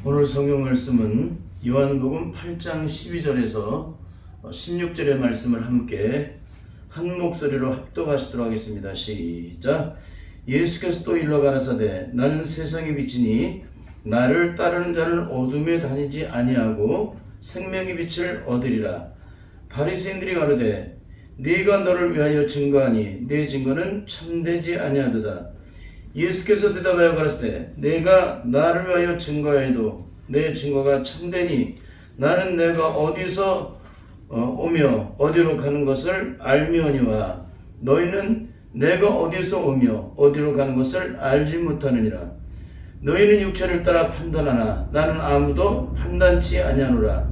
오늘 성경 말씀은 요한복음 8장 12절에서 16절의 말씀을 함께 한 목소리로 합독하시도록 하겠습니다. 시작. 예수께서 또 일러 가라사대 나는 세상의 빛이니 나를 따르는 자는 어둠에 다니지 아니하고 생명의 빛을 얻으리라. 바리새인들이 가로되 네가 너를 위하여 증거하니 네 증거는 참되지 아니하도다. 예수께서 대답하여 가라사대 내가 나를 위하여 증거하여도 내 증거가 참되니 나는 내가 어디서 오며 어디로 가는 것을 알미오니와 너희는 내가 어디서 오며 어디로 가는 것을 알지 못하느니라. 너희는 육체를 따라 판단하나 나는 아무도 판단치 아니하노라.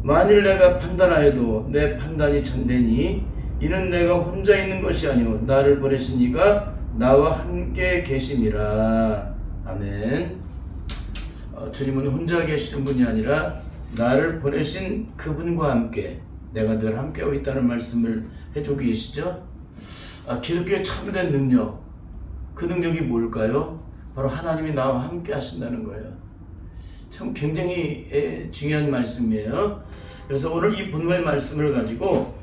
만일 내가 판단하여도 내 판단이 참되니 이는 내가 혼자 있는 것이 아니오 나를 보내신 이가 나와 함께 계심이라. 아멘. 주님은 혼자 계시는 분이 아니라 나를 보내신 그분과 함께 내가 늘 함께하고 있다는 말씀을 해주고 계시죠. 기독교의 참된 능력, 그 능력이 뭘까요? 바로 하나님이 나와 함께 하신다는 거예요. 참 굉장히 중요한 말씀이에요. 그래서 오늘 이 본문의 말씀을 가지고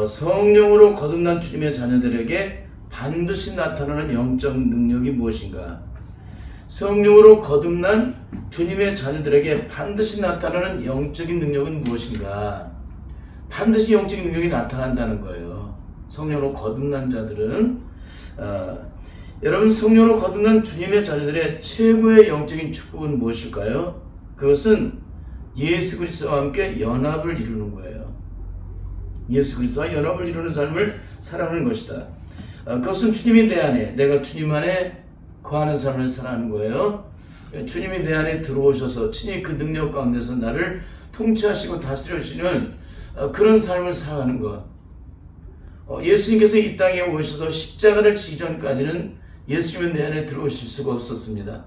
성령으로 거듭난 주님의 자녀들에게 반드시 나타나는 영적 능력이 무엇인가? 성령으로 거듭난 주님의 자녀들에게 반드시 나타나는 영적인 능력은 무엇인가? 반드시 영적인 능력이 나타난다는 거예요. 성령으로 거듭난 자들은 여러분 성령으로 거듭난 주님의 자녀들의 최고의 영적인 축복은 무엇일까요? 그것은 예수 그리스도와 함께 연합을 이루는 거예요. 예수 그리스도와 연합을 이루는 삶을 살아가는 것이다. 그것은 주님이 내 안에, 내가 주님 안에 거하는 삶을 살아가는 거예요. 주님이 내 안에 들어오셔서 친히 그 능력 가운데서 나를 통치하시고 다스려주시는 그런 삶을 살아가는 것. 예수님께서 이 땅에 오셔서 십자가를 지기 전까지는 예수님은 내 안에 들어오실 수가 없었습니다.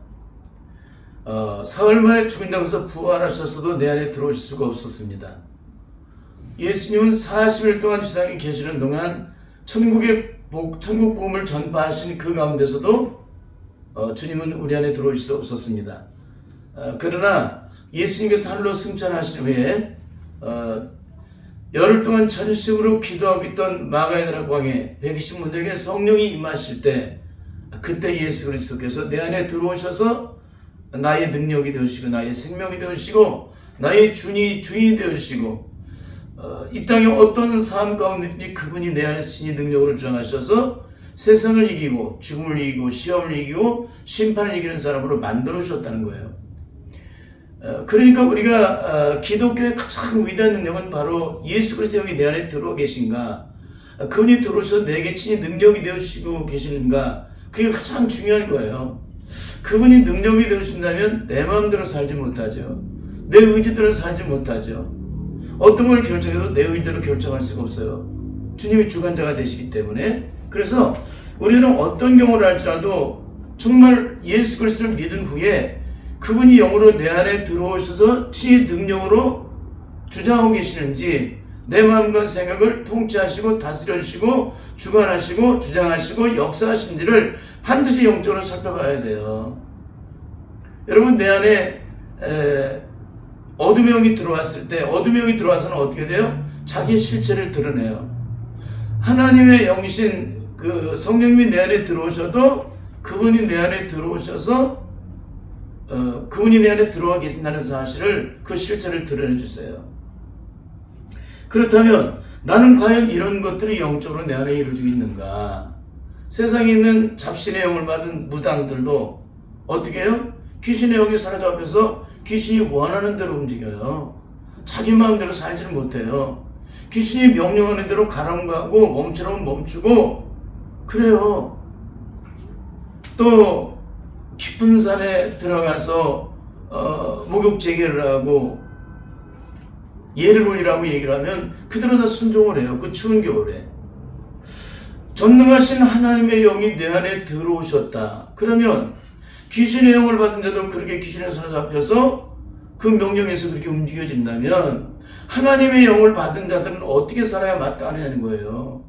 사흘 만에 죽인다고 해서 부활하셨어도 내 안에 들어오실 수가 없었습니다. 예수님은 40일 동안 지상에 계시는 동안 천국 복음을 전파하신 그 가운데서도 주님은 우리 안에 들어오실 수 없었습니다. 그러나 예수님께서 하늘로 승천하신 후에 열흘 동안 전식으로 기도하고 있던 마가다라 광에 120문들에게 성령이 임하실 때 그때 예수 그리스도께서 내 안에 들어오셔서 나의 능력이 되어주시고 나의 생명이 되어주시고 나의 주인이 되어주시고 이 땅에 어떤 삶 가운데든지 그분이 내 안에 친히 능력으로 주장하셔서 세상을 이기고 죽음을 이기고 시험을 이기고 심판을 이기는 사람으로 만들어 주셨다는 거예요. 그러니까 우리가 기독교의 가장 위대한 능력은 바로 예수 그리스도가 내 안에 들어와 계신가, 그분이 들어오셔서 내게 친히 능력이 되어주시고 계시는가, 그게 가장 중요한 거예요. 그분이 능력이 되어주신다면 내 마음대로 살지 못하죠. 내 의지대로 살지 못하죠. 어떤 걸 결정해도 내 의지대로 결정할 수가 없어요. 주님이 주관자가 되시기 때문에. 그래서 우리는 어떤 경우를 할지라도 정말 예수 그리스도를 믿은 후에 그분이 영으로 내 안에 들어오셔서 친히 능력으로 주장하고 계시는지 내 마음과 생각을 통치하시고 다스려주시고 주관하시고 주장하시고 역사하신지를 반드시 영적으로 살펴봐야 돼요. 여러분 내 안에 어둠의 영이 들어왔을 때 어둠의 영이 들어와서는 어떻게 돼요? 자기 실체를 드러내요. 하나님의 영이신 그 성령님이 내 안에 들어오셔도 그분이 내 안에 들어오셔서 그분이 내 안에 들어와 계신다는 사실을 그 실체를 드러내 주세요. 그렇다면 나는 과연 이런 것들이 영적으로 내 안에 이루어지고 있는가? 세상에 있는 잡신의 영을 받은 무당들도 어떻게 해요? 귀신의 영이 사로잡혀서 귀신이 원하는 대로 움직여요. 자기 마음대로 살지는 못해요. 귀신이 명령하는 대로 가라면 가고 멈추라면 멈추고 그래요. 또 깊은 산에 들어가서 목욕 재개를 하고 예를 올리라고 얘기를 하면 그대로 다 순종을 해요. 그 추운 겨울에. 전능하신 하나님의 영이 내 안에 들어오셨다. 그러면 귀신의 영을 받은 자도 그렇게 귀신의 손에 잡혀서 그 명령에서 그렇게 움직여진다면 하나님의 영을 받은 자들은 어떻게 살아야 마땅하냐는 거예요.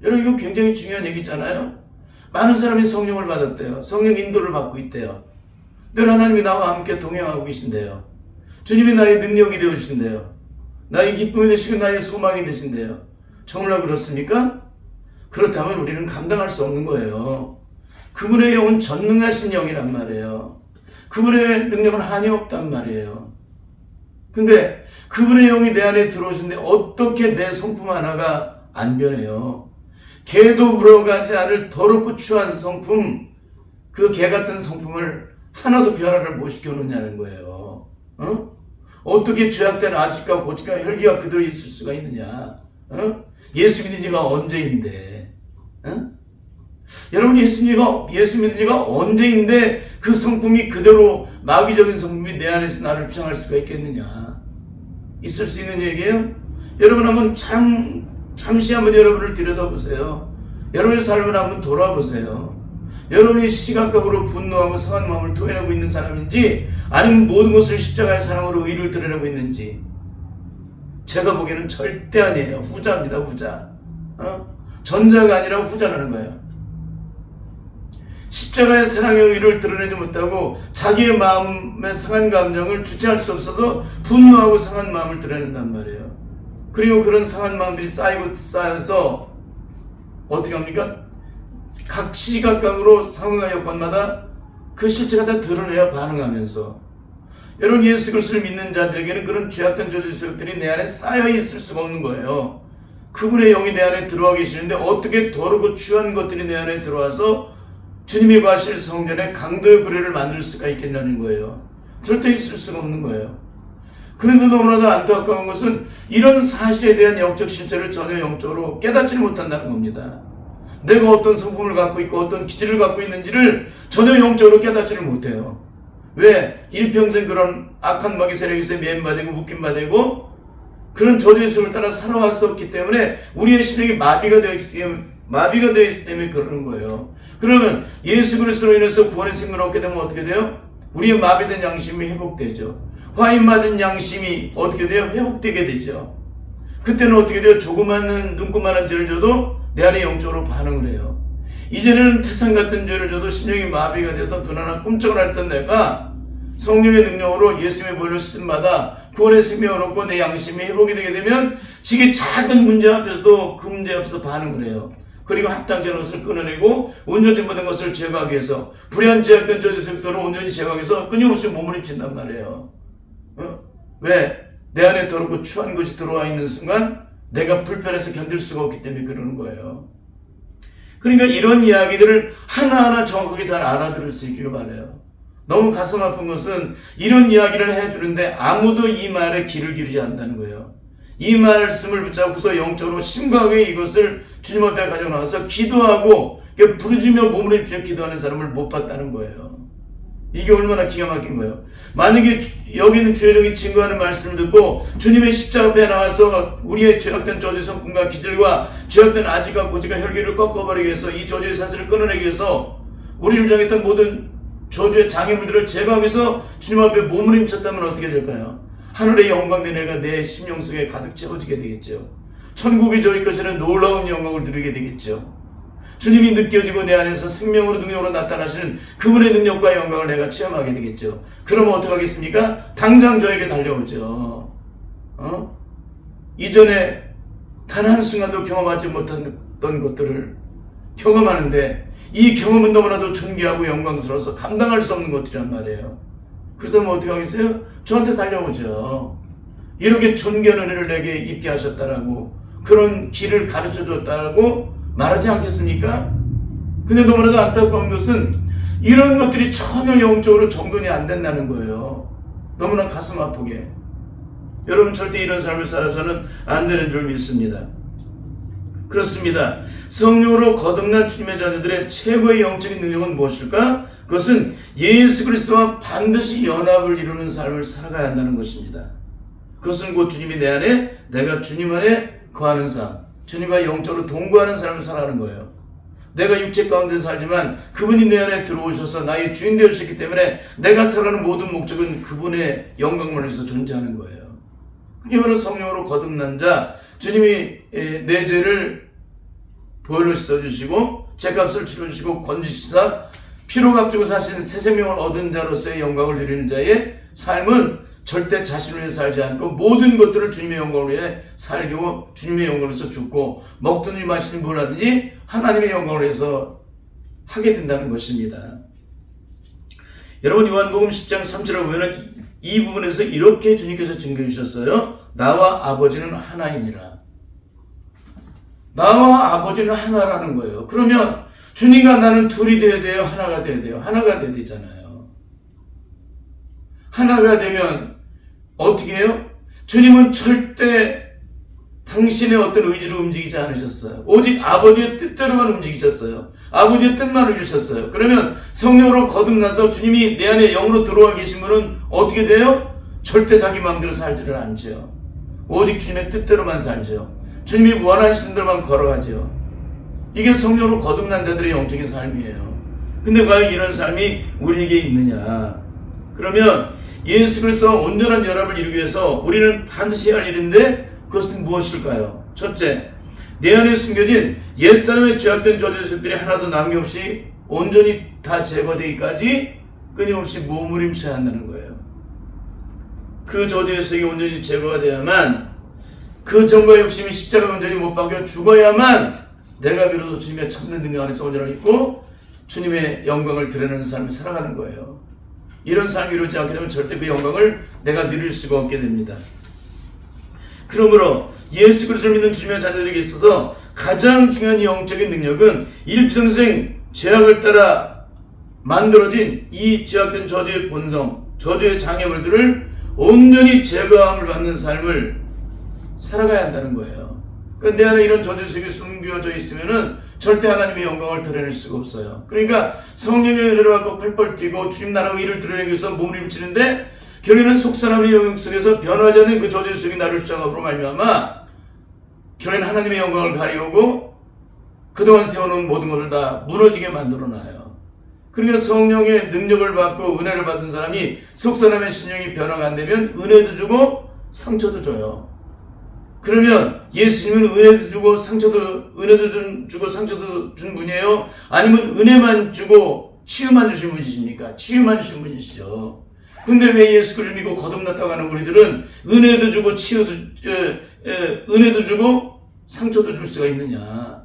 여러분 이거 굉장히 중요한 얘기잖아요. 많은 사람이 성령을 받았대요. 성령 인도를 받고 있대요. 늘 하나님이 나와 함께 동행하고 계신대요. 주님이 나의 능력이 되어주신대요. 나의 기쁨이 되시고 나의 소망이 되신대요. 정말 그렇습니까? 그렇다면 우리는 감당할 수 없는 거예요. 그분의 영은 전능하신 영이란 말이에요. 그분의 능력은 한이 없단 말이에요. 근데 그분의 영이 내 안에 들어오시는데 어떻게 내 성품 하나가 안 변해요? 개도 물어가지 않을 더럽고 추한 성품, 그 개 같은 성품을 하나도 변화를 못 시켜놓냐는 거예요. 어떻게 죄악된 아직과 고집과 혈기가 그대로 있을 수가 있느냐? 예수 믿는 이가 언제인데? 여러분, 예수 믿는 이가 언제인데 그 성품이 그대로 마귀적인 성품이 내 안에서 나를 주장할 수가 있겠느냐? 있을 수 있는 얘기예요? 여러분 한번 잠시 한번 여러분을 들여다보세요. 여러분의 삶을 한번 돌아보세요. 여러분이 시각각으로 분노하고 상한 마음을 토해내고 있는 사람인지 아니면 모든 것을 십자가의 사랑으로 의를 드러내고 있는지. 제가 보기에는 절대 아니에요. 후자입니다. 후자. 전자가 아니라 후자라는 거예요. 십자가의 사랑의 의를 드러내지 못하고 자기의 마음의 상한 감정을 주체할 수 없어서 분노하고 상한 마음을 드러낸단 말이에요. 그리고 그런 상한 마음들이 쌓여서 어떻게 합니까? 각 시각각으로 상황과 여건마다 그 실체가 다 드러내야 반응하면서, 여러분, 예수 그리스도를 믿는 자들에게는 그런 죄악된 저주 소욕들이 내 안에 쌓여 있을 수가 없는 거예요. 그분의 영이 내 안에 들어와 계시는데 어떻게 더럽고 추한 것들이 내 안에 들어와서 주님이 거하실 성전에 강도의 구례를 만들 수가 있겠냐는 거예요. 절대 있을 수가 없는 거예요. 그런데 너무나도 안타까운 것은 이런 사실에 대한 영적 실체를 전혀 영적으로 깨닫지 못한다는 겁니다. 내가 어떤 성품을 갖고 있고 어떤 기질을 갖고 있는지를 전혀 영적으로 깨닫지를 못해요. 왜? 일평생 그런 악한 마귀 세력에서 미움받고 묶임받고 그런 저주의 수를 따라 살아왔었기 때문에 우리의 심령이 마비가 되어 있기 때문에 그러는 거예요. 그러면 예수 그리스도로 인해서 구원의 생명을 얻게 되면 어떻게 돼요? 우리의 마비된 양심이 회복되죠. 화인 맞은 양심이 어떻게 돼요? 회복되게 되죠. 그때는 어떻게 돼요? 조그마한 눈꼽만한 죄를 줘도 내 안에 영적으로 반응을 해요. 이전에는 태산 같은 죄를 줘도 심령이 마비가 돼서 눈 하나 꿈쩍을 했던 내가 성령의 능력으로 예수님의 보혈로 씻음받아 구원의 생명을 얻고 내 양심이 회복이 되게 되면 지금 작은 문제 앞에서도 그 문제 앞에서 반응을 해요. 그리고 합당된 것을 끊어내고 온전히 모든 것을 제거하기 위해서 불의한 제약된 저주세력들을 온전히 제거하기 위해서 끊임없이 몸부림친단 말이에요. 왜? 내 안에 더럽고 추한 것이 들어와 있는 순간 내가 불편해서 견딜 수가 없기 때문에 그러는 거예요. 그러니까 이런 이야기들을 하나하나 정확하게 잘 알아들을 수 있기를 바라요. 너무 가슴 아픈 것은 이런 이야기를 해주는데 아무도 이 말에 귀를 기울이지 않는다는 거예요. 이 말씀을 붙잡고서 영적으로 심각하게 이것을 주님 앞에 가지고 나와서 기도하고 부르짖며 몸을 입히며 기도하는 사람을 못 봤다는 거예요. 이게 얼마나 기가 막힌 거예요. 만약에 여기 있는 주의력이 증거하는 말씀을 듣고 주님의 십자가 앞에 나와서 우리의 죄악된 저주의 성품과 기질과 죄악된 아지가 고지가 혈기를 꺾어버리기 위해서 이 저주의 사슬을 끊어내기 위해서 우리를 정했던 모든 저주의 장애물들을 제거하기 위해서 주님 앞에 몸을 힘쳤다면 어떻게 될까요? 하늘의 영광의 은혜가 내 심령 속에 가득 채워지게 되겠죠. 천국이 저희 것이라는 놀라운 영광을 누리게 되겠죠. 주님이 느껴지고 내 안에서 생명으로 능력으로 나타나시는 그분의 능력과 영광을 내가 체험하게 되겠죠. 그러면 어떡하겠습니까? 당장 저에게 달려오죠. 이전에 단 한순간도 경험하지 못했던 것들을 경험하는데 이 경험은 너무나도 존귀하고 영광스러워서 감당할 수 없는 것들이란 말이에요. 그렇다면 어떻게 하겠어요? 저한테 달려오죠. 이렇게 존귀한 은혜를 내게 입게 하셨다라고 그런 길을 가르쳐 줬다라고 말하지 않겠습니까? 근데 너무나도 안타까운 것은 이런 것들이 전혀 영적으로 정돈이 안 된다는 거예요. 너무나 가슴 아프게. 여러분 절대 이런 삶을 살아서는 안 되는 줄 믿습니다. 그렇습니다. 성령으로 거듭난 주님의 자녀들의 최고의 영적인 능력은 무엇일까? 그것은 예수 그리스도와 반드시 연합을 이루는 삶을 살아가야 한다는 것입니다. 그것은 곧 주님이 내 안에, 내가 주님 안에 거하는 삶, 주님과 영적으로 동거하는 삶을 살아가는 거예요. 내가 육체 가운데 살지만 그분이 내 안에 들어오셔서 나의 주인 되셨기 때문에 내가 살아가는 모든 목적은 그분의 영광을 위해서 존재하는 거예요. 그게 바로 성령으로 거듭난 자, 주님이 내 죄를 보혈로 씻어주시고 죄값을 치러주시고 건지시사 피로 값주고 사신 새 생명을 얻은 자로서의 영광을 누리는 자의 삶은 절대 자신을 위해 살지 않고 모든 것들을 주님의 영광을 위해 살고 주님의 영광을 위해서 죽고 먹든지 마시든지 뭘 하든지 하나님의 영광을 위해서 하게 된다는 것입니다. 여러분, 요한복음 10장 3절에 보면 이 부분에서 이렇게 주님께서 증거해 주셨어요. 나와 아버지는 하나이니라. 나와 아버지는 하나라는 거예요. 그러면 주님과 나는 둘이 되어야 돼요? 하나가 되어야 돼요? 하나가 되어야 되잖아요. 하나가 되면 어떻게 해요? 주님은 절대 당신의 어떤 의지로 움직이지 않으셨어요. 오직 아버지의 뜻대로만 움직이셨어요. 아버지의 뜻만 이루셨어요. 그러면 성령으로 거듭나서 주님이 내 안에 영으로 들어와 계신 분은 어떻게 돼요? 절대 자기 마음대로 살지를 않죠. 오직 주님의 뜻대로만 살죠. 주님이 원하시는 대로만 걸어가죠. 이게 성령으로 거듭난 자들의 영적인 삶이에요. 근데 과연 이런 삶이 우리에게 있느냐? 그러면 예수 그리스도와 온전한 연합을 이루기 위해서 우리는 반드시 해야 할 일인데 그것은 무엇일까요? 첫째, 내 안에 숨겨진 옛사람의 죄악된 저주들이 하나도 남김없이 온전히 다 제거되기까지 끊임없이 몸부림쳐야 한다는 거예요. 그 저주의 속이 온전히 제거가 돼야만, 그 정과 욕심이 십자가 온전히 못 박혀 죽어야만 내가 비로소 주님의 참는 능력 안에서 온전하게 있고 주님의 영광을 드러내는 삶을 살아가는 거예요. 이런 삶이 이루어지지 않게 되면 절대 그 영광을 내가 누릴 수가 없게 됩니다. 그러므로 예수 그리스도를 믿는 주님의 자녀들에게 있어서 가장 중요한 영적인 능력은 일평생 죄악을 따라 만들어진 이 죄악된 저주의 본성, 저주의 장애물들을 온전히 제거함을 받는 삶을 살아가야 한다는 거예요. 그런데 내 안에 이런 저주 속에 숨겨져 있으면은 절대 하나님의 영광을 드러낼 수가 없어요. 그러니까 성령의 은혜를 받고 펄펄 뛰고 주님 나라의 의를 드러내기 위해서 몸을 일치는데 결국에는 속사람의 영역 속에서 변하지 않는 그 저주 속에 나를 주장함으로 말미암아 결국에는 하나님의 영광을 가리우고 그동안 세워놓은 모든 것을 다 무너지게 만들어놔요. 그러니까 성령의 능력을 받고 은혜를 받은 사람이 속사람의 신령이 변화가 안 되면 은혜도 주고 상처도 줘요. 그러면 예수님은 은혜도 주고 은혜도 주고 상처도 준 분이에요? 아니면 은혜만 주고 치유만 주신 분이십니까? 치유만 주신 분이시죠. 근데 왜 예수 그리스도를 믿고 거듭났다고 하는 우리들은 은혜도 주고 은혜도 주고 상처도 줄 수가 있느냐?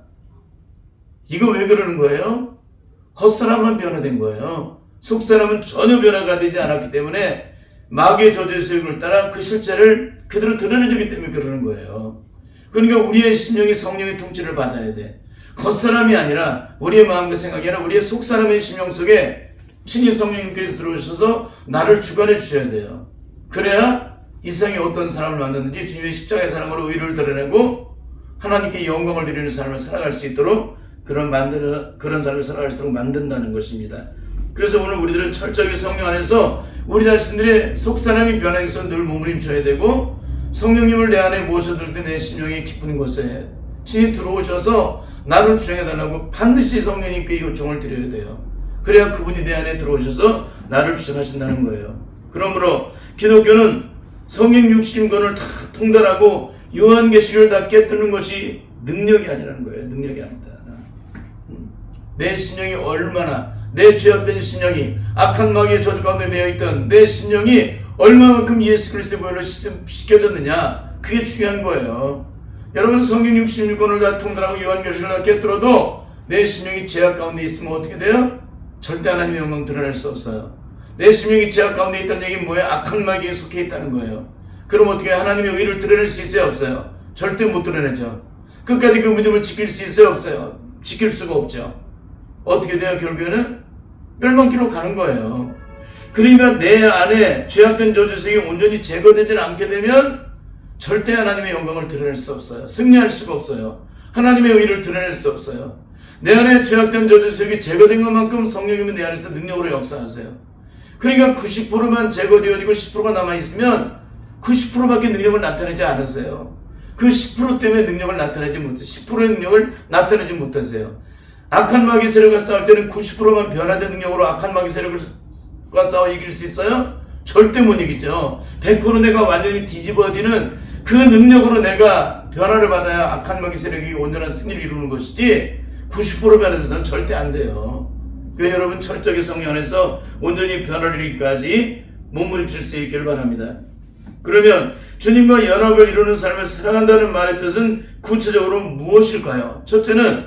이거 왜 그러는 거예요? 겉사람만 변화된 거예요. 속사람은 전혀 변화가 되지 않았기 때문에 마귀의 저주의 소욕을 따라 그 실체를 그대로 드러내주기 때문에 그러는 거예요. 그러니까 우리의 심령이 성령의 통치를 받아야 돼. 겉사람이 아니라 우리의 마음과 생각이 아니라 우리의 속사람의 심령 속에 친히 성령님께서 들어오셔서 나를 주관해 주셔야 돼요. 그래야 이 세상에 어떤 사람을 만났는지 주님의 십자가의 사랑으로 의를 드러내고 하나님께 영광을 드리는 삶을 살아갈 수 있도록 그런 삶을 살아갈 수 있도록 만든다는 것입니다. 그래서 오늘 우리들은 철저하게 성령 안에서 우리 자신들의 속사람이 변하기 위해서 늘 몸부림쳐야 되고 성령님을 내 안에 모셔둘 때 내 심령의 깊은 곳에 친히 들어오셔서 나를 주장해달라고 반드시 성령님께 요청을 드려야 돼요. 그래야 그분이 내 안에 들어오셔서 나를 주장하신다는 거예요. 그러므로 기독교는 성경 60권을 다 통달하고 요한계시를 다 깨뜨는 것이 능력이 아니라는 거예요. 능력이 아니다. 내 심령이 얼마나, 내 죄악된 심령이 악한 마귀의 저주 가운데 매여있던 내 심령이 얼마만큼 예수 그리스도의 보혈로 씻겨졌느냐, 그게 중요한 거예요. 여러분, 성경 66권을 다 통달하고 요한계시를 다 깨뜨려도 내 심령이 죄악 가운데 있으면 어떻게 돼요? 절대 하나님의 영광 드러낼 수 없어요. 내 심령이 죄악 가운데 있다는 얘기는 뭐예요? 악한 마귀에 속해 있다는 거예요. 그럼 어떻게 하나님의 의를 드러낼 수 있어요? 없어요? 절대 못 드러내죠. 끝까지 그 믿음을 지킬 수 있어요? 없어요? 지킬 수가 없죠. 어떻게 돼요? 결국에는 멸망길로 가는 거예요. 그러니까 내 안에 죄악된 저주색이 온전히 제거되지 않게 되면 절대 하나님의 영광을 드러낼 수 없어요. 승리할 수가 없어요. 하나님의 의를 드러낼 수 없어요. 내 안에 죄악된 저주색이 제거된 것만큼 성령님은 내 안에서 능력으로 역사하세요. 그러니까 90%만 제거되어지고 10%가 남아있으면 90%밖에 능력을 나타내지 않으세요. 그 10% 때문에 능력을 나타내지 못해요. 10%의 능력을 나타내지 못하세요. 악한 마귀 세력과 싸울 때는 90%만 변화된 능력으로 악한 마귀 세력과 싸워 이길 수 있어요? 절대 못 이기죠. 100% 내가 완전히 뒤집어지는 그 능력으로 내가 변화를 받아야 악한 마귀 세력이 온전한 승리를 이루는 것이지 90% 변화돼서는 절대 안 돼요. 그 여러분 철저하게 성령 안에서 온전히 변화를 이루기까지 몸부림칠 수 있기를 바랍니다. 그러면 주님과 연합을 이루는 삶을 살아간다는 말의 뜻은 구체적으로 무엇일까요? 첫째는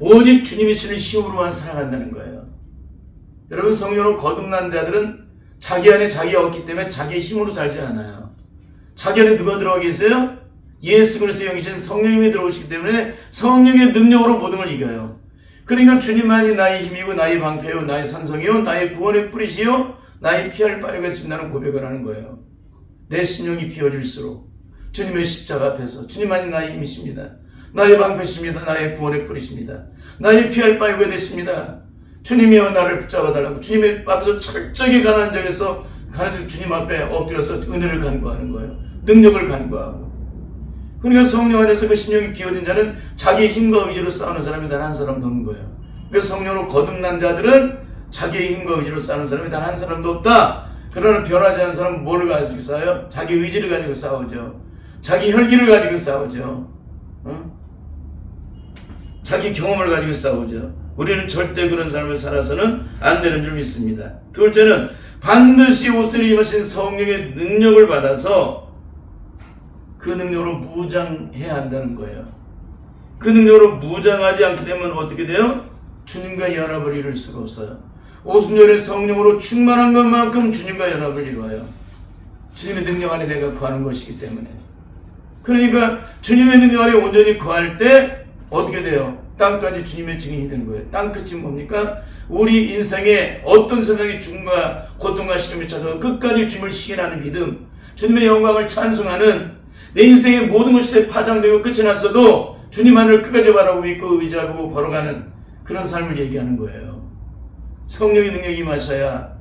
오직 주님이 주는 힘으로만 살아간다는 거예요. 여러분, 성령으로 거듭난 자들은 자기 안에 자기가 없기 때문에 자기의 힘으로 살지 않아요. 자기 안에 누가 들어가 계세요? 예수 그리스도의 영이신 성령님이 들어오시기 때문에 성령의 능력으로 모든 걸 이겨요. 그러니까 주님만이 나의 힘이고 나의 방패요 나의 산성이요 나의 구원의 뿌리시요 나의 피할 바위가 되신다는 고백을 하는 거예요. 내 심령이 비워질수록 주님의 십자가 앞에서 주님만이 나의 힘이십니다. 나의 방패십니다. 나의 구원의 뿌리십니다. 나의 피할 바위가 되십니다. 주님이여 나를 붙잡아달라고 주님의 앞에서 철저하게 가난한 적에서 주님 앞에 엎드려서 은혜를 간구하는 거예요. 능력을 간구하고. 그러니까 성령 안에서 그 심령이 비워진 자는 자기의 힘과 의지로 싸우는 사람이 단 한 사람도 없는 거예요. 그래서 성령으로 거듭난 자들은 자기의 힘과 의지로 싸우는 사람이 단 한 사람도 없다. 그러나 변하지 않은 사람은 뭐를 가지고 싸워요? 자기 의지를 가지고 싸우죠. 자기 혈기를 가지고 싸우죠. 자기 경험을 가지고 싸우죠. 우리는 절대 그런 삶을 살아서는 안 되는 줄 믿습니다. 둘째는 반드시 오순절에 임하신 성령의 능력을 받아서 그 능력으로 무장해야 한다는 거예요. 그 능력으로 무장하지 않게 되면 어떻게 돼요? 주님과 연합을 이룰 수가 없어요. 오순절에 성령으로 충만한 것만큼 주님과 연합을 이루어요. 주님의 능력 안에 내가 거하는 것이기 때문에. 그러니까 주님의 능력 안에 온전히 거할 때 어떻게 돼요? 땅까지 주님의 증인이 되는 거예요. 땅 끝이 뭡니까? 우리 인생에 어떤 세상의 죽음과 고통과 시련이 찾아도 끝까지 주님을 시인하는 믿음, 주님의 영광을 찬송하는 내 인생의 모든 것이 파장되고 끝이 났어도 주님 하늘을 끝까지 바라보고 믿고 의지하고 걸어가는 그런 삶을 얘기하는 거예요. 성령의 능력이 임하셔야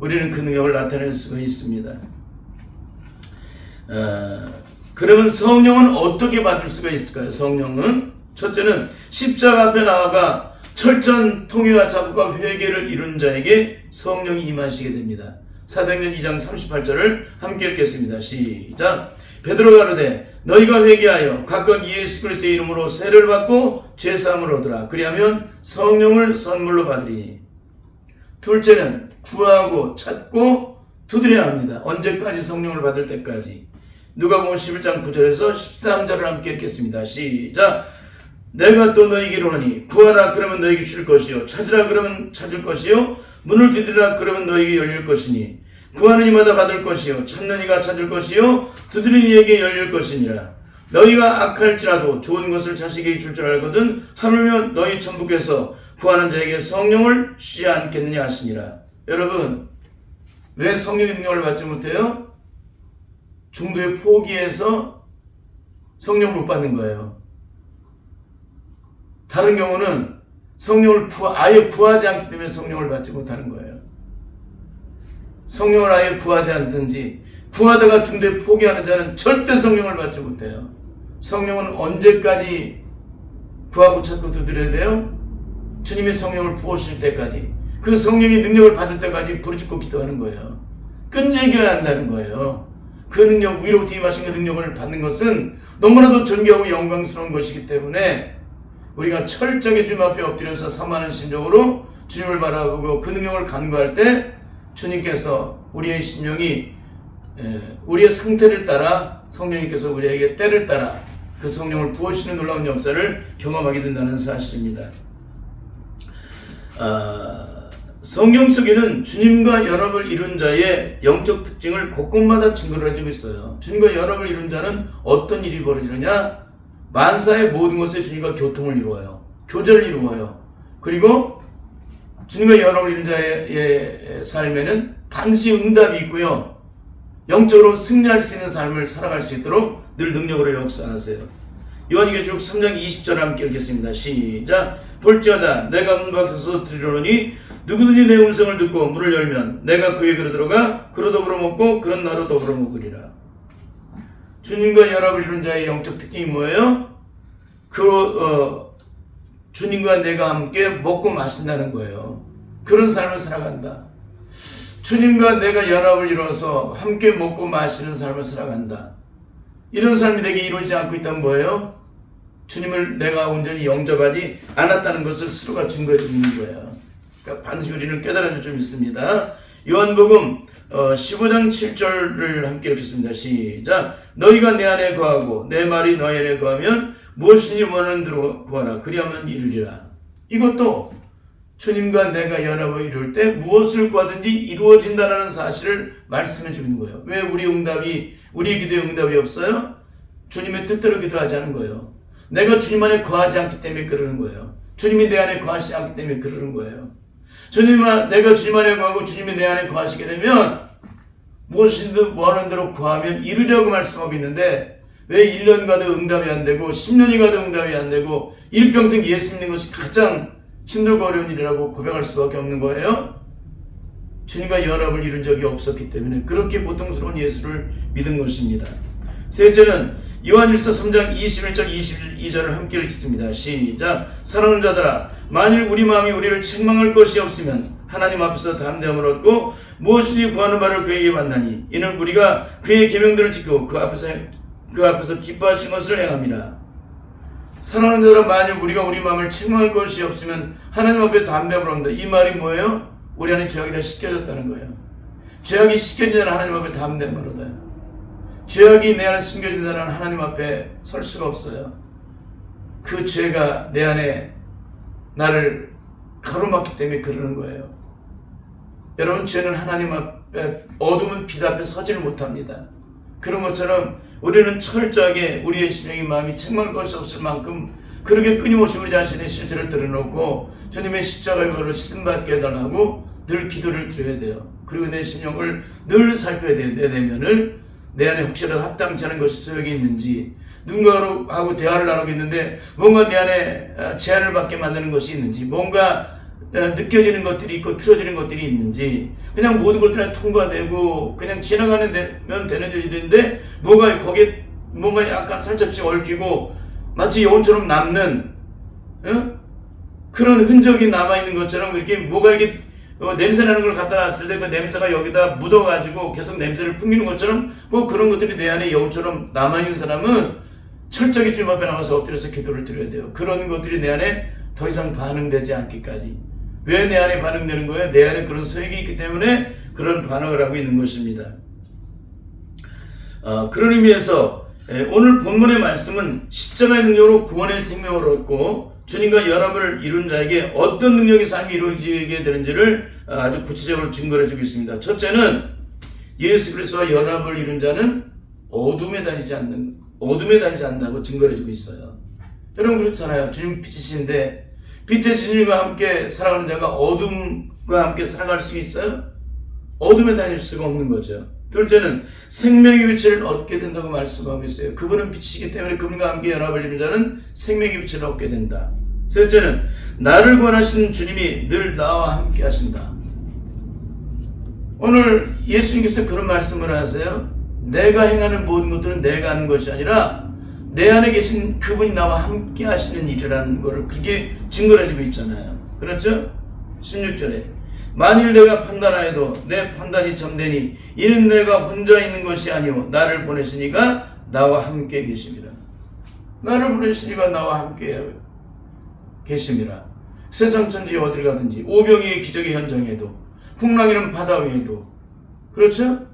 우리는 그 능력을 나타낼 수가 있습니다. 그러면 성령은 어떻게 받을 수가 있을까요? 성령은 첫째는 십자가 앞에 나아가 철저한 통회와 자복과 회개를 이룬 자에게 성령이 임하시게 됩니다. 사도행전 2장 38절을 함께 읽겠습니다. 시작. 베드로가 가로되 너희가 회개하여 각각 예수 그리스도의 이름으로 세례를 받고 죄사함을 얻으라. 그리하면 성령을 선물로 받으리니. 둘째는 구하고 찾고 두드려야 합니다. 언제까지? 성령을 받을 때까지. 누가복음 11장 9절에서 13절을 함께 읽겠습니다. 시작. 내가 또 너희에게 이르노니 구하라 그러면 너희에게 줄 것이요 찾으라 그러면 찾을 것이요 문을 두드리라 그러면 너희에게 열릴 것이니 구하는 이마다 받을 것이요 찾는 이가 찾을 것이요 두드리는 이에게 열릴 것이니라. 너희가 악할지라도 좋은 것을 자식에게 줄 줄 알거든 하물며 너희 천부께서 구하는 자에게 성령을 주지 않겠느냐 하시니라. 여러분, 왜 성령의 능력을 받지 못해요? 중도에 포기해서 성령을 못 받는 거예요. 다른 경우는 성령을 아예 구하지 않기 때문에 성령을 받지 못하는 거예요. 성령을 아예 구하지 않든지 구하다가 중도에 포기하는 자는 절대 성령을 받지 못해요. 성령은 언제까지 구하고 찾고 두드려야 돼요? 주님의 성령을 부어주실 때까지, 그 성령의 능력을 받을 때까지 부르짖고 기도하는 거예요. 끈질겨야 한다는 거예요. 그 능력, 위로부터 임하신 그 능력을 받는 것은 너무나도 존귀하고 영광스러운 것이기 때문에 우리가 철저하게 주님 앞에 엎드려서 사모하는 심정으로 주님을 바라보고 그 능력을 간구할 때 주님께서 우리의 심령이 우리의 상태를 따라 성령님께서 우리에게 때를 따라 그 성령을 부어주시는 놀라운 역사를 경험하게 된다는 사실입니다. 성경 속에는 주님과 연합을 이룬 자의 영적 특징을 곳곳마다 증거를 해주고 있어요. 주님과 연합을 이룬 자는 어떤 일이 벌어지느냐? 만사의 모든 것에 주님과 교통을 이루어요. 교제를 이루어요. 그리고 주님과 연합을 이룬 자의 삶에는 반드시 응답이 있고요. 영적으로 승리할 수 있는 삶을 살아갈 수 있도록 늘 능력으로 역사하세요. 요한계시록 3장 20절 함께 읽겠습니다. 시작. 볼지어다 내가 문 밖에 서서 들으노니 누구든지 내 음성을 듣고 문을 열면 내가 그의 그로 들어가 그로 더불어 먹고 그런 나로 더불어 먹으리라. 주님과 연합을 이룬 자의 영적 특징이 뭐예요? 주님과 내가 함께 먹고 마신다는 거예요. 그런 삶을 살아간다. 주님과 내가 연합을 이루어서 함께 먹고 마시는 삶을 살아간다. 이런 삶이 내게 이루어지지 않고 있다면 뭐예요? 주님을 내가 온전히 영접하지 않았다는 것을 스스로가 증거해 주고 있는 거예요. 그러니까 반드시 우리는 깨달아야 될 점이 있습니다. 요한복음 15장 7절을 함께 읽겠습니다. 시작. 너희가 내 안에 거하고 내 말이 너희 안에 거하면 무엇이든지 원하는 대로 구하라. 그리하면 이루리라. 이것도 주님과 내가 연합을 이룰 때 무엇을 구하든지 이루어진다는 사실을 말씀해 주는 거예요. 왜 우리 기도에 응답이 없어요? 주님의 뜻대로 기도하지 않은 거예요. 내가 주님 안에 거하지 않기 때문에 그러는 거예요. 주님이 내 안에 거하시지 않기 때문에 그러는 거예요. 내가 주님 안에 거하고 주님이 내 안에 거하시게 되면 무엇이든 원하는 대로 구하면 이루려고 말씀하고 있는데 왜 1년 가도 응답이 안 되고 10년이 가도 응답이 안 되고 일평생 예수 믿는 것이 가장 힘들고 어려운 일이라고 고백할 수밖에 없는 거예요? 주님과 연합을 이룬 적이 없었기 때문에 그렇게 고통스러운 예수를 믿은 것입니다. 셋째는 요한일서 3장 21절 22절을 함께 읽습니다. 시작. 사랑하는 자들아, 만일 우리 마음이 우리를 책망할 것이 없으면 하나님 앞에서 담대함을 얻고 무엇이든지 구하는 바를 그에게 받나니 이는 우리가 그의 계명들을 지키고 그 앞에서 기뻐하신 것을 행함이라. 사랑하는 자들아, 만일 우리가 우리 마음을 책망할 것이 없으면 하나님 앞에 담대함을 얻는다. 이 말이 뭐예요? 우리 안에 죄악이 다 씻겨졌다는 거예요. 죄악이 씻겨지면 하나님 앞에 담대함을 얻어요. 죄악이 내 안에 숨겨진다는 하나님 앞에 설 수가 없어요. 그 죄가 내 안에 나를 가로막기 때문에 그러는 거예요. 여러분, 죄는 하나님 앞에, 어둠은 빛 앞에 서지를 못합니다. 그런 것처럼 우리는 철저하게 우리의 심령의 마음이 책망할 것이 없을 만큼 그렇게 끊임없이 우리 자신의 실체를 드러놓고 주님의 십자가의 벌로 씻음받게 해달라고 늘 기도를 드려야 돼요. 그리고 내 심령을 늘 살펴야 돼요. 내 내면을, 내 안에 혹시라도 합당치 않은 것이 소용이 있는지, 누군가하고 대화를 나누고 있는데 뭔가 내 안에 제한을 받게 만드는 것이 있는지, 뭔가 느껴지는 것들이 있고 틀어지는 것들이 있는지, 그냥 모든 것들이 통과되고 그냥 지나가면 되는 일인데 거기에 뭔가 약간 살짝씩 얽히고 마치 여운처럼 남는 그런 흔적이 남아있는 것처럼 이렇게 뭐가 이렇게 냄새나는 걸 갖다 놨을 때 그 냄새가 여기다 묻어가지고 계속 냄새를 풍기는 것처럼 그런 것들이 내 안에 여운처럼 남아있는 사람은 철저히 주님 앞에 나가서 엎드려서 기도를 드려야 돼요. 그런 것들이 내 안에 더 이상 반응되지 않기까지. 왜 내 안에 반응되는 거예요? 내 안에 그런 소액이 있기 때문에 그런 반응을 하고 있는 것입니다. 그런 의미에서 오늘 본문의 말씀은 십자가의 능력으로 구원의 생명을 얻고 주님과 연합을 이룬 자에게 어떤 능력의 삶이 이루어지게 되는지를 아주 구체적으로 증거해 주고 있습니다. 첫째는 예수 그리스도와 연합을 이룬 자는 어둠에 다니지 않는다고 증거해 주고 있어요. 여러분, 그렇잖아요. 주님 빛이신데 빛의 주님과 함께 살아가는 자가 어둠과 함께 살아갈 수 있어요? 어둠에 다닐 수가 없는 거죠. 둘째는 생명의 빛을 얻게 된다고 말씀하고 있어요. 그분은 빛이시기 때문에 그분과 함께 연합을 이룬 자는 생명의 빛을 얻게 된다. 셋째는 나를 구원하시는 주님이 늘 나와 함께 하신다. 오늘 예수님께서 그런 말씀을 하세요. 내가 행하는 모든 것들은 내가 하는 것이 아니라 내 안에 계신 그분이 나와 함께 하시는 일이라는 걸 그렇게 증거해 주고 있잖아요. 그렇죠? 16절에 만일 내가 판단하여도 내 판단이 참되니 이는 내가 혼자 있는 것이 아니오 나를 보내시니가 나와 함께 계심이라. 나를 보내시니가 나와 함께 계심이라. 세상 천지 어딜 가든지 오병이의 기적의 현장에도 풍랑이는 바다 위에도 그렇죠?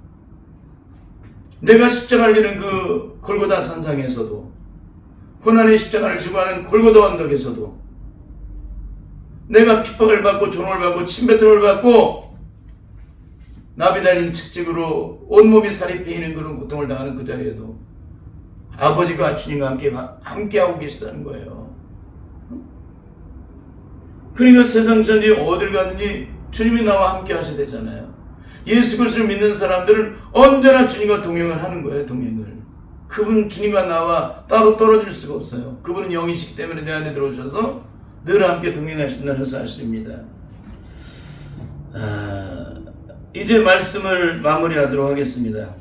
내가 십자가를 지는 그 골고다 산상에서도 고난의 십자가를 지고 하는 골고다 언덕에서도 내가 핍박을 받고 조롱을 받고 침뱉음을 받고 나비 달린 채찍으로 온몸이 살이 베이는 그런 고통을 당하는 그 자리에도 아버지가 주님과 함께하고 계시다는 거예요. 그러니까 세상 천지 어딜 가든지 주님이 나와 함께 하셔야 되잖아요. 예수 그리스도를 믿는 사람들은 언제나 주님과 동행을 하는 거예요. 동행을. 그분 주님과 나와 따로 떨어질 수가 없어요. 그분은 영이시기 때문에 내 안에 들어오셔서 늘 함께 동행하신다는 사실입니다. 이제 말씀을 마무리하도록 하겠습니다.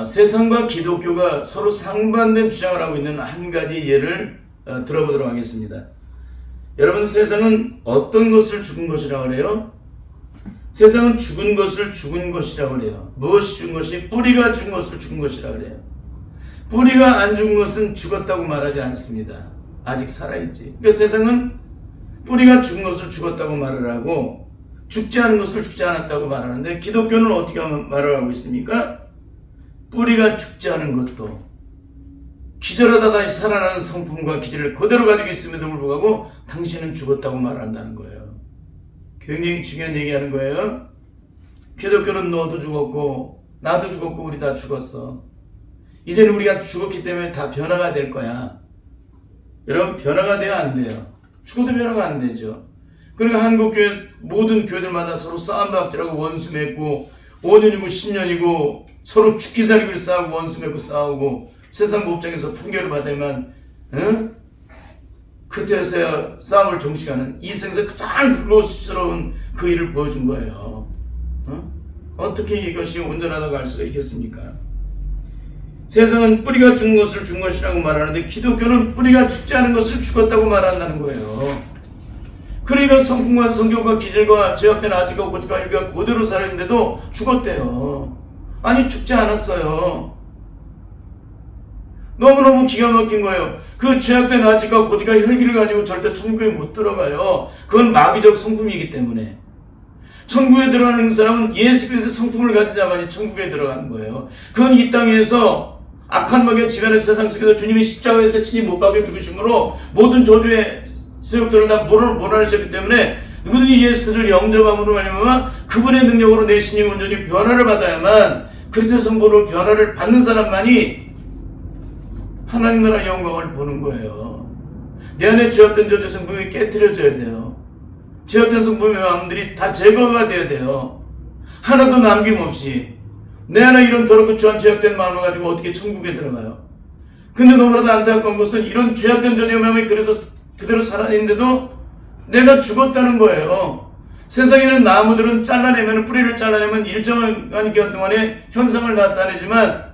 세상과 기독교가 서로 상반된 주장을 하고 있는 한 가지 예를 들어보도록 하겠습니다. 여러분, 세상은 어떤 것을 죽은 것이라고 그래요? 세상은 죽은 것을 죽은 것이라고 그래요. 무엇이 죽은 것이? 뿌리가 죽은 것을 죽은 것이라고 그래요. 뿌리가 안 죽은 것은 죽었다고 말하지 않습니다. 아직 살아있지. 그러니까 세상은 뿌리가 죽은 것을 죽었다고 말을 하고 죽지 않은 것을 죽지 않았다고 말하는데, 기독교는 어떻게 말을 하고 있습니까? 뿌리가 죽지 않은 것도 기절하다 다시 살아나는 성품과 기질을 그대로 가지고 있음에도 불구하고 당신은 죽었다고 말한다는 거예요. 굉장히 중요한 얘기하는 거예요. 기독교는 너도 죽었고 나도 죽었고 우리 다 죽었어. 이제는 우리가 죽었기 때문에 다 변화가 될 거야. 여러분, 변화가 돼야 안 돼요. 죽어도 변화가 안 되죠. 그러니까 한국교회 모든 교회들마다 서로 싸움박질하고 원수 맺고 5년이고 10년이고 서로 죽기 살기를 싸우고 원수 맺고 싸우고 세상 법정에서 판결을 받으면 그때서야 싸움을 종식하는 이 생에서 가장 불로스러운 그 일을 보여준 거예요. 어떻게 이것이 온전하다고 할 수가 있겠습니까? 세상은 뿌리가 죽은 것을 죽은 것이라고 말하는데 기독교는 뿌리가 죽지 않은 것을 죽었다고 말한다는 거예요. 그러니까 성품과 성격과 기질과 죄악된 아직과 고집과 혈기가 그대로 살아있는데도 죽었대요. 아니, 죽지 않았어요. 너무너무 기가 막힌 거예요. 그 죄악된 아직과 고집과 혈기를 가지고 절대 천국에 못 들어가요. 그건 마귀적 성품이기 때문에. 천국에 들어가는 사람은 예수 그리스도의 성품을 가진 자만이 천국에 들어가는 거예요. 그건 이 땅에서 악한 마귀의 지배하는 세상 속에서 주님이 십자가에서 친히 못 박혀 죽으심으로 모든 저주의 세력들을 다 몰아내셨기 때문에 누구든지 예수 그리스도를 영접함으로 말미암아 그분의 능력으로 내 신이 온전히 변화를 받아야만, 그리스도의 성부로 변화를 받는 사람만이 하나님 나라의 영광을 보는 거예요. 내 안에 죄악된 저주 성품이 깨트려져야 돼요. 죄악된 성품의 마음들이 다 제거가 돼야 돼요. 하나도 남김없이. 내 안에 이런 더럽고 추한 죄악된 마음을 가지고 어떻게 천국에 들어가요? 근데 너무나도 안타까운 것은 이런 죄악된 저주의 마음이 그래도 그대로 살아있는데도 내가 죽었다는 거예요. 세상에는 나무들은 잘라내면, 뿌리를 잘라내면 일정한 기간 동안에 현상을 나타내지만,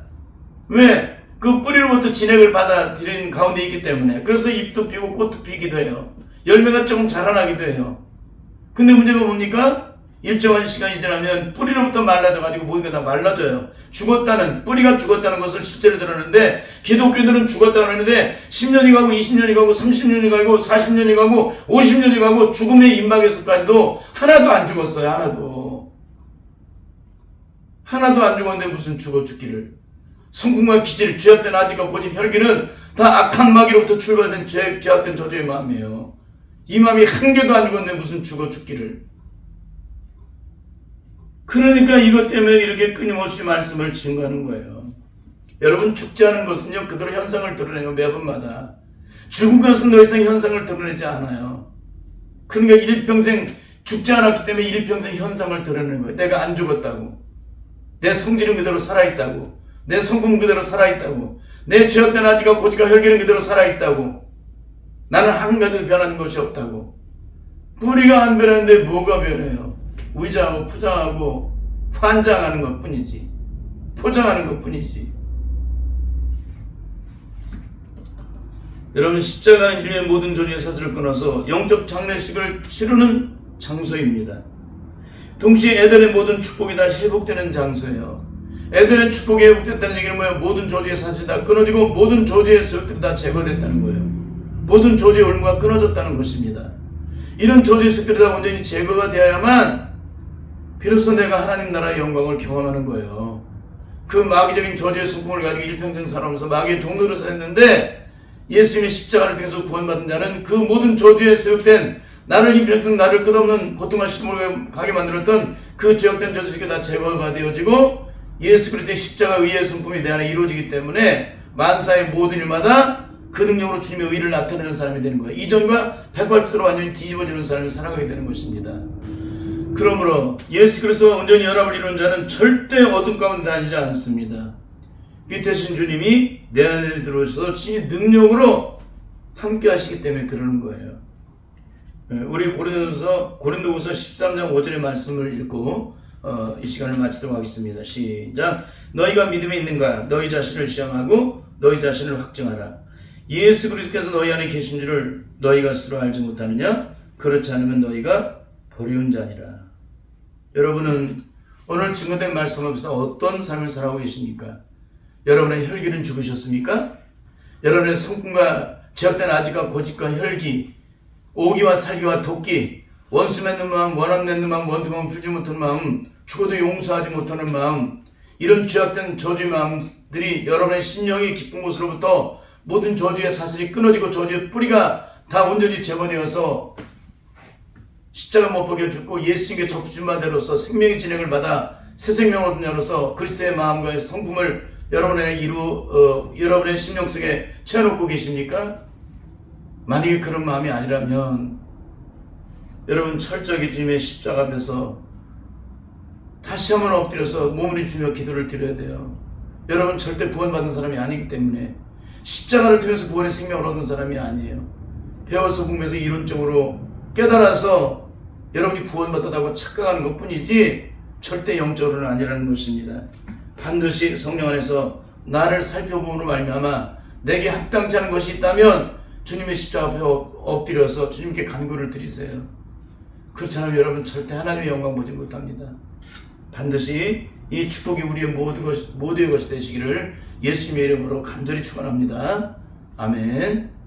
왜? 그 뿌리로부터 진액을 받아들인 가운데 있기 때문에. 그래서 잎도 피고 꽃도 피기도 해요. 열매가 조금 자라나기도 해요. 근데 문제가 뭡니까? 일정한 시간이 지나면 뿌리로부터 말라져가지고 모기가 다 말라져요. 죽었다는, 뿌리가 죽었다는 것을 실제로 드러내는데, 기독교인들은 죽었다고 하는데 10년이 가고 20년이 가고 30년이 가고 40년이 가고 50년이 가고 죽음의 임박에서까지도 하나도 안 죽었어요. 하나도 안 죽었는데 무슨 죽기를. 성품과 기질, 죄악된 아직과 고집, 혈기는 다 악한 마귀로부터 출발된 죄악된 저주의 마음이에요. 이 마음이 한 개도 안 죽었는데 무슨 죽기를. 그러니까 이것 때문에 이렇게 끊임없이 말씀을 증거하는 거예요. 여러분, 죽지 않은 것은요, 그대로 현상을 드러내요. 매번마다. 죽은 것은 더 이상 현상을 드러내지 않아요. 그러니까 일평생 죽지 않았기 때문에 일평생 현상을 드러내는 거예요. 내가 안 죽었다고. 내 성질은 그대로 살아있다고. 내 성품 그대로 살아있다고. 내 죄악된 아직과 고집과 혈기는 그대로 살아있다고. 나는 한 가지도 변한 것이 없다고. 뿌리가 안 변하는데 뭐가 변해요? 의자하고 포장하고 환장하는 것 뿐이지. 포장하는 것 뿐이지. 여러분, 십자가는 인류의 모든 존재의 사슬을 끊어서 영적 장례식을 치르는 장소입니다. 동시에 에덴의 모든 축복이 다시 회복되는 장소예요. 에덴의 축복이 회복됐다는 얘기는 뭐예요? 모든 저주의 사슬이 다 끊어지고 모든 저주의 소욕들이 다 제거됐다는 거예요. 모든 저주의 올무가 끊어졌다는 것입니다. 이런 저주의 소욕들이 다 완전히 제거가 되어야만 비로소 내가 하나님 나라의 영광을 경험하는 거예요. 그 마귀적인 저주의 성품을 가지고 일평생 살아오면서 마귀의 종로로 살았는데, 예수님의 십자가를 통해서 구원받은 자는 그 모든 저주에 소욕된, 나를 일평생 나를 끝없는 고통과 시름을 가게 만들었던 그 죄악된 저주가 다 제거가 되어지고 예수 그리스도의 십자가 의의 성품이 내 안에 이루어지기 때문에 만사의 모든 일마다 그 능력으로 주님의 의를 나타내는 사람이 되는 거예요. 이전과 180도로 완전히 뒤집어지는 사람이 살아가게 되는 것입니다. 그러므로 예수 그리스도와 온전히 연합을 이룬 자는 절대 어둠 가운데 다니지 않습니다. 빛이신 주님이 내 안에 들어오셔서 친히 능력으로 함께 하시기 때문에 그러는 거예요. 우리 고린도후서 13장 5절의 말씀을 읽고 이 시간을 마치도록 하겠습니다. 시작. 너희가 믿음에 있는가? 너희 자신을 시험하고 너희 자신을 확증하라. 예수 그리스도께서 너희 안에 계신 줄을 너희가 스스로 알지 못하느냐? 그렇지 않으면 너희가 버리운 자니라. 여러분은 오늘 증거된 말씀 앞에서 어떤 삶을 살아가고 계십니까? 여러분의 혈기는 죽으셨습니까? 여러분의 성품과 죄악된 아지가 고집과 혈기, 오기와 살기와 도끼, 원수 맺는 마음, 원한 맺는 마음, 원통함 풀지 못하는 마음, 죽어도 용서하지 못하는 마음, 이런 죄악된 저주의 마음들이 여러분의 심령이 깊은 곳으로부터 모든 저주의 사슬이 끊어지고 저주의 뿌리가 다 온전히 제거되어서 십자가 못 박혀 죽고 예수님께 접수신 바대로서 생명의 진행을 받아 새 생명을 얻은 자로서 그리스도의 마음과 성품을 여러분의 심령 속에 채워놓고 계십니까? 만약에 그런 마음이 아니라면 여러분 철저하게 주님의 십자가 앞에서 다시 한번 엎드려서 몸을 입히며 기도를 드려야 돼요. 여러분 절대 구원받은 사람이 아니기 때문에 십자가를 통해서 구원의 생명을 얻은 사람이 아니에요. 배워서 공부해서 이론적으로 깨달아서 여러분이 구원받았다고 착각하는 것뿐이지 절대 영적으로는 아니라는 것입니다. 반드시 성령 안에서 나를 살펴보므로 말미암아 내게 합당치 않은 것이 있다면 주님의 십자가 앞에 엎드려서 주님께 간구를 드리세요. 그렇지 않으면 여러분 절대 하나님의 영광 보지 못합니다. 반드시 이 축복이 우리의 모두의 것이 되시기를 예수님의 이름으로 간절히 축원합니다. 아멘.